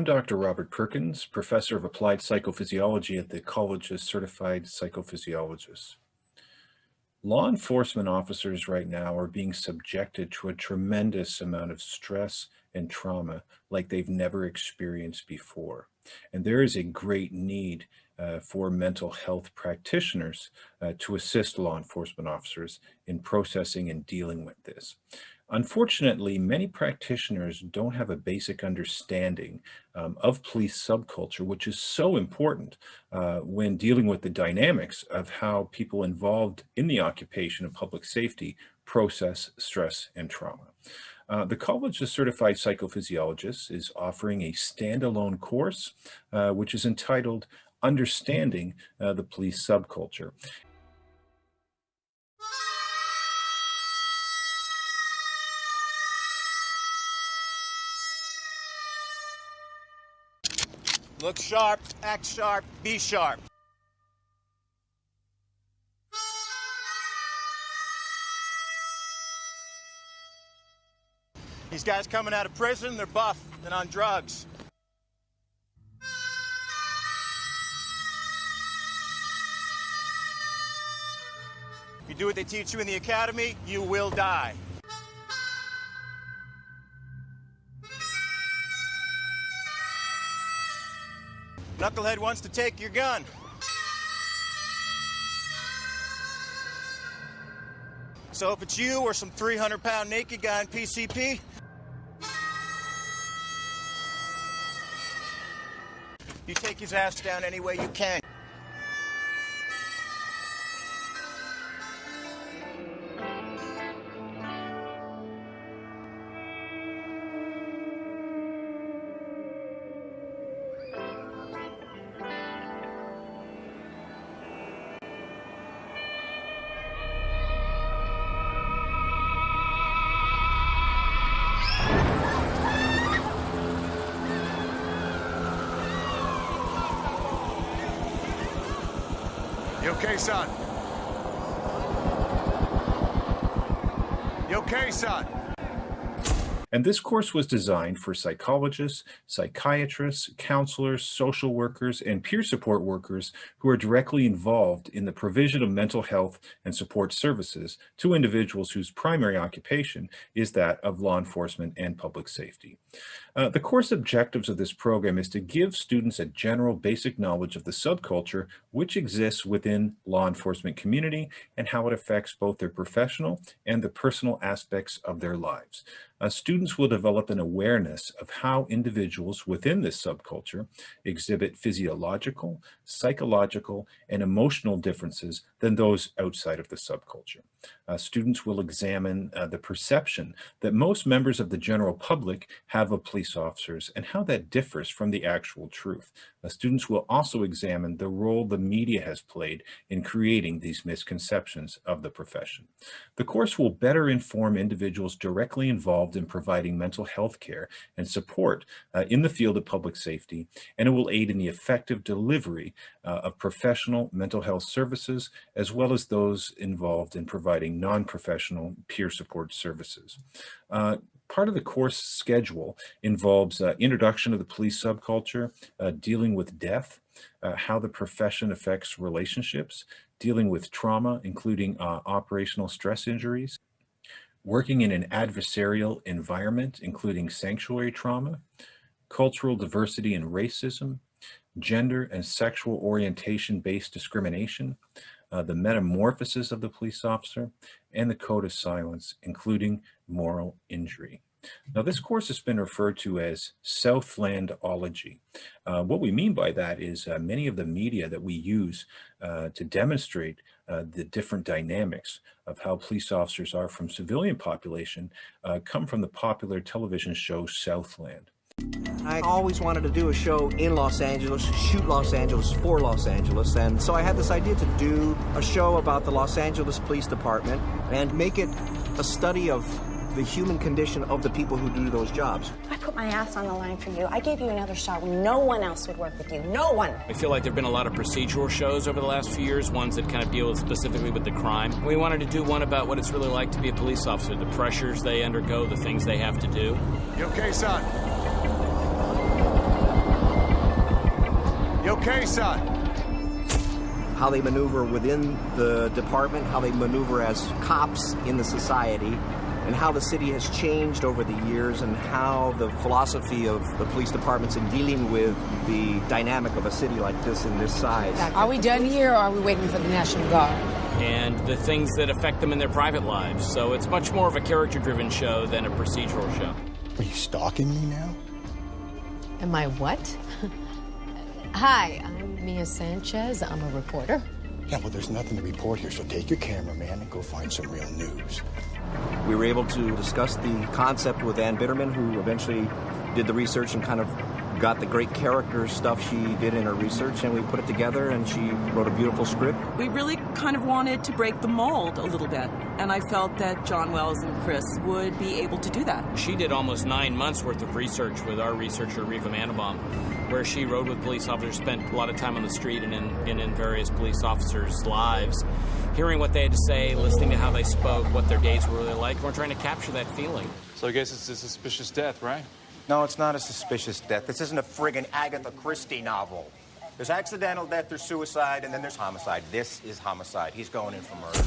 Dr. Robert Perkins, Professor of Applied Psychophysiology at the College of Certified Psychophysiologists. Law enforcement officers right now are being subjected to a tremendous amount of stress and trauma like they've never experienced before. And there is a great need for mental health practitioners to assist law enforcement officers in processing and dealing with this. Unfortunately, many practitioners don't have a basic understanding of police subculture, which is so important when dealing with the dynamics of how people involved in the occupation of public safety process stress and trauma. The College of Certified Psychophysiologists is offering a standalone course, which is entitled Understanding the Police Subculture. Look sharp, act sharp, be sharp. These guys coming out of prison, they're buff and on drugs. If you do what they teach you in the academy, you will die. Knucklehead wants to take your gun. So if it's you or some 300-pound naked guy in PCP, you take his ass down any way you can. You okay, son? You okay, son? And this course was designed for psychologists, psychiatrists, counselors, social workers, and peer support workers who are directly involved in the provision of mental health and support services to individuals whose primary occupation is that of law enforcement and public safety. The course objectives of this program is to give students a general basic knowledge of the subculture which exists within law enforcement community and how it affects both their professional and the personal aspects of their lives. Students will develop an awareness of how individuals within this subculture exhibit physiological, psychological, and emotional differences than those outside of the subculture. Students will examine the perception that most members of the general public have of police officers and how that differs from the actual truth. Students will also examine the role the media has played in creating these misconceptions of the profession. The course will better inform individuals directly involved in providing mental health care and support in the field of public safety, and it will aid in the effective delivery of professional mental health services, as well as those involved in providing non-professional peer support services. Part of the course schedule involves introduction of the police subculture, dealing with death, how the profession affects relationships, dealing with trauma, including operational stress injuries, working in an adversarial environment, including sanctuary trauma, cultural diversity and racism, gender and sexual orientation-based discrimination, the metamorphosis of the police officer, and the code of silence, including moral injury. Now, this course has been referred to as Southlandology. What we mean by that is many of the media that we use to demonstrate the different dynamics of how police officers are from civilian population come from the popular television show Southland. I always wanted to do a show in Los Angeles, shoot Los Angeles for Los Angeles, and so I had this idea to do a show about the Los Angeles Police Department and make it a study of the human condition of the people who do those jobs. I put my ass on the line for you. I gave you another shot when no one else would work with you. No one. I feel like there have been a lot of procedural shows over the last few years, ones that kind of deal specifically with the crime. We wanted to do one about what it's really like to be a police officer, the pressures they undergo, the things they have to do. You okay, son? You okay, son? How they maneuver within the department, how they maneuver as cops in the society, and how the city has changed over the years, and how the philosophy of the police departments in dealing with the dynamic of a city like this in this size. Are we done here, or are we waiting for the National Guard? And the things that affect them in their private lives. So it's much more of a character-driven show than a procedural show. Are you stalking me now? Am I what? Hi, I'm Mia Sanchez. I'm a reporter. Yeah, well, there's nothing to report here, so take your cameraman and go find some real news. We were able to discuss the concept with Ann Bitterman, who eventually did the research and kind of got the great character stuff she did in her research, and we put it together, and she wrote a beautiful script. We really kind of wanted to break the mold a little bit, and I felt that John Wells and Chris would be able to do that. She did almost 9 months worth of research with our researcher, Reva Mandelbaum, where she rode with police officers, spent a lot of time on the street and in various police officers' lives, hearing what they had to say, listening to how they spoke, what their days were really like. We're trying to capture that feeling. So I guess it's a suspicious death, right? No, it's not a suspicious death. This isn't a friggin' Agatha Christie novel. There's accidental death, there's suicide, and then there's homicide. This is homicide. He's going in for murder.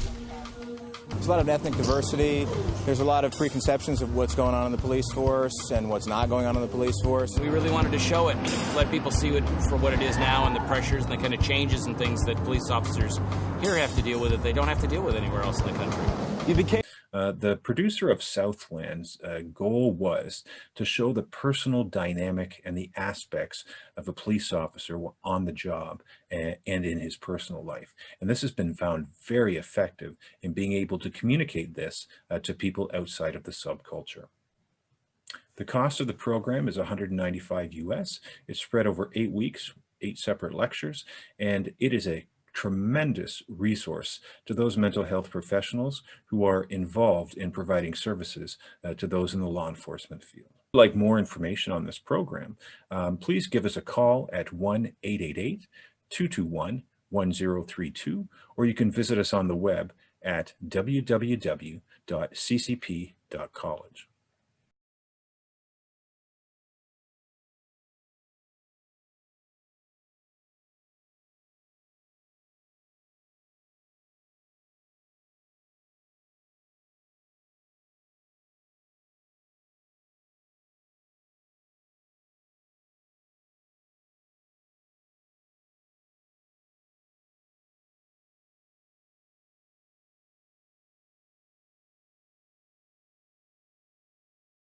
There's a lot of ethnic diversity. There's a lot of preconceptions of what's going on in the police force and what's not going on in the police force. We really wanted to show it, let people see it for what it is now and the pressures and the kind of changes and things that police officers here have to deal with that they don't have to deal with anywhere else in the country. The producer of Southland's goal was to show the personal dynamic and the aspects of a police officer on the job and in his personal life. And this has been found very effective in being able to communicate this to people outside of the subculture. The cost of the program is $195 US. It's spread over 8 weeks, 8 separate lectures, and it is a tremendous resource to those mental health professionals who are involved in providing services to those in the law enforcement field. If you'd like more information on this program, please give us a call at 1-888-221-1032, or you can visit us on the web at www.ccp.college.